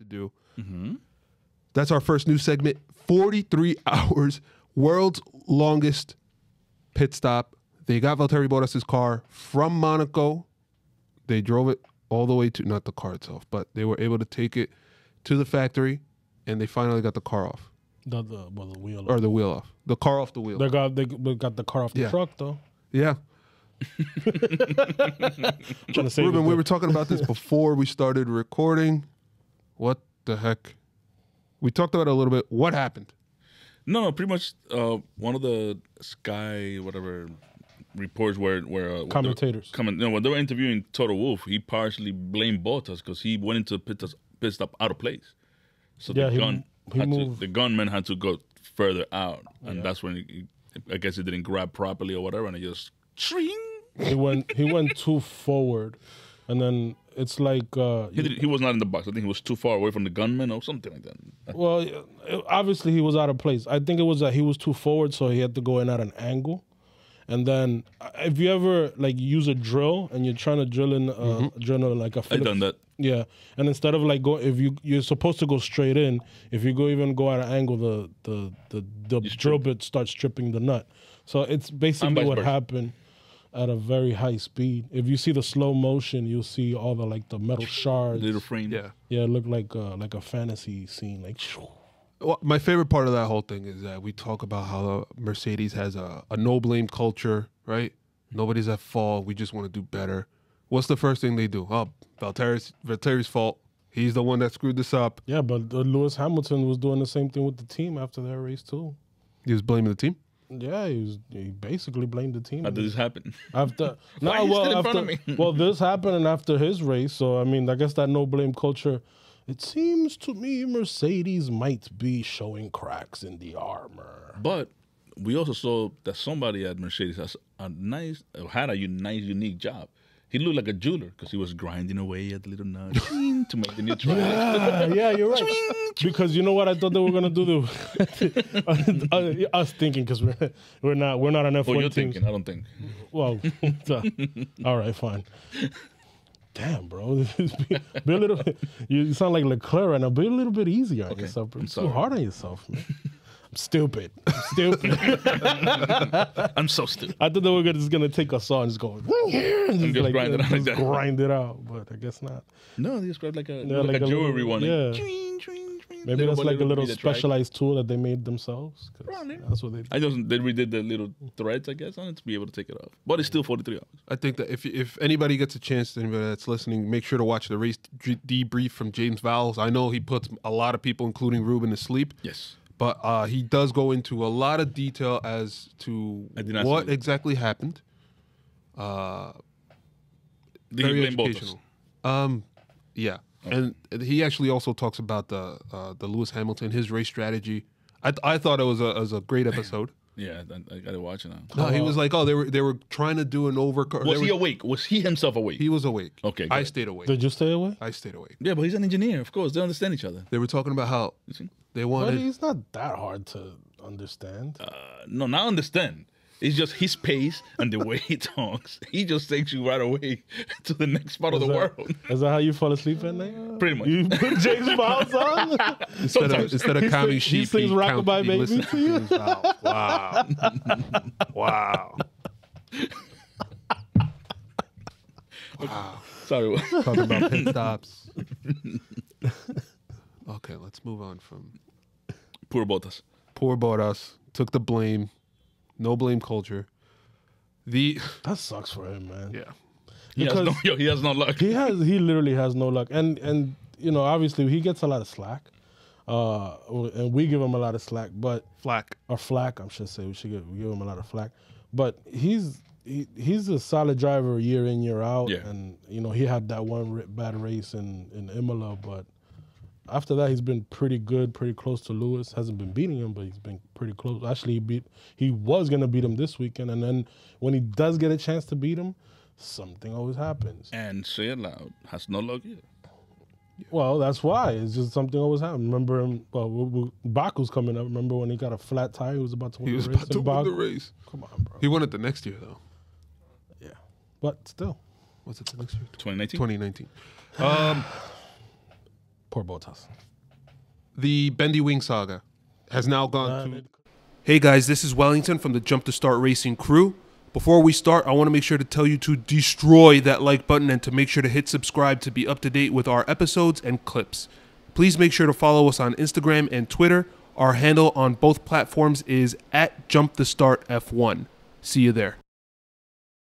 to do. That's our first news segment. 43 hours, world's longest pit stop. They got Valtteri Bottas' car from Monaco. They drove it all the way to, not the car itself, but they were able to take it to the factory, and they finally got the car off. The wheel. Or the wheel off. The car off the wheel. They got the car off the truck, though. Yeah. Trying to save Ruben, we were talking about this before we started recording. What the heck? We talked about it a little bit. What happened? No, pretty much one of the Sky whatever reports where commentators when they were interviewing Toto Wolff, he partially blamed Bottas because he went into pit stop out of place. So the gunman had to go further out, and that's when I guess he didn't grab properly or whatever, and it just shring. He went too forward, and then it's like he was not in the box. I think he was too far away from the gunman or something like that. Well, obviously he was out of place. I think it was that he was too forward, so he had to go in at an angle. And then, if you ever like use a drill and you're trying to drill in like a I've done that. Yeah, and instead of like if you're supposed to go straight in, if you go at an angle, the drill bit starts stripping the nut. So it's basically what happened at a very high speed. If you see the slow motion, you'll see all the metal shards. Little frame. Yeah, it looked like a fantasy scene. Like. Well, my favorite part of that whole thing is that we talk about how Mercedes has a no-blame culture, right? Nobody's at fault. We just want to do better. What's the first thing they do? Oh, Valtteri's fault. He's the one that screwed this up. Yeah, but Lewis Hamilton was doing the same thing with the team after their race too. He was blaming the team? Yeah, he basically blamed the team. How did this happen? After Well, this happened and after his race. So I mean, I guess that no-blame culture. It seems to me Mercedes might be showing cracks in the armor. But we also saw that somebody at Mercedes had a nice, unique job. He looked like a jeweler because he was grinding away at the little nut to make the new track. Yeah, you're right. Because you know what I thought they were gonna do? Us thinking because we're not an F1 Well, you're team. thinking. I don't think. Well, all right, fine. Damn, bro. Be a little. You sound like Leclerc right now. Be a little bit easier on yourself, bro. Too hard on yourself, man. I'm stupid. I'm so stupid. I thought they were just gonna take a saw and just go and just grind it out like that. Grind it out, but I guess not. No, they described like a jewelry one. Yeah. Maybe that's like a little specialized tool that they made themselves. That's what they did. They redid the little threads, I guess, on it to be able to take it off. But it's still 43 hours. I think that if anybody gets a chance, anybody that's listening, make sure to watch the race debrief from James Vowles. I know he puts a lot of people, including Ruben, to sleep. Yes. But he does go into a lot of detail as to what exactly happened. Did he blame Bottas? Yeah. Okay. And he actually also talks about the Lewis Hamilton, his race strategy. I thought it was a great episode. Yeah, I got to watch it now. No, he was like, they were trying to do an overcut. Was he awake? Was he himself awake? He was awake. Okay, I stayed awake. Did you stay awake? I stayed awake. Yeah, but he's an engineer. Of course, they understand each other. They were talking about how they wanted. But he's not that hard to understand. No, not understand. It's just his pace and the way he talks. He just takes you right away to the next part of the world. Is that how you fall asleep at night? Pretty much. You put James Vowles on? Instead of counting sheep, he sings Rockabye Baby to you? Wow. Wow. Wow. Sorry. Talking about pit stops. Okay, let's move on from... Poor Bottas. Poor Bottas. Took the blame. No blame culture. That sucks for him, man. Yeah. He has no luck. He literally has no luck. And you know, obviously he gets a lot of slack. And we give him a lot of slack, but flack, I should say. We give him a lot of flack. But he's a solid driver year in, year out. Yeah. And you know, he had that one bad race in Imola, but after that, he's been pretty good, pretty close to Lewis. Hasn't been beating him, but he's been pretty close. Actually, he was going to beat him this weekend, and then when he does get a chance to beat him, something always happens. And say it loud, has no luck either. Well, that's why. It's just something always happens. Remember him, Baku's coming up. Remember when he got a flat tire? He was about to win the race. He was about to win the race. Come on, bro. He won it the next year, though. Yeah. But still. Was it the next year? 2019? 2019. Poor Bottas. The Bendy Wing saga has now gone to... Hey guys, this is Wellington from the Jump to Start Racing crew. Before we start, I want to make sure to tell you to destroy that like button and to make sure to hit subscribe to be up to date with our episodes and clips. Please make sure to follow us on Instagram and Twitter. Our handle on both platforms is @JumpTheStartF1. See you there.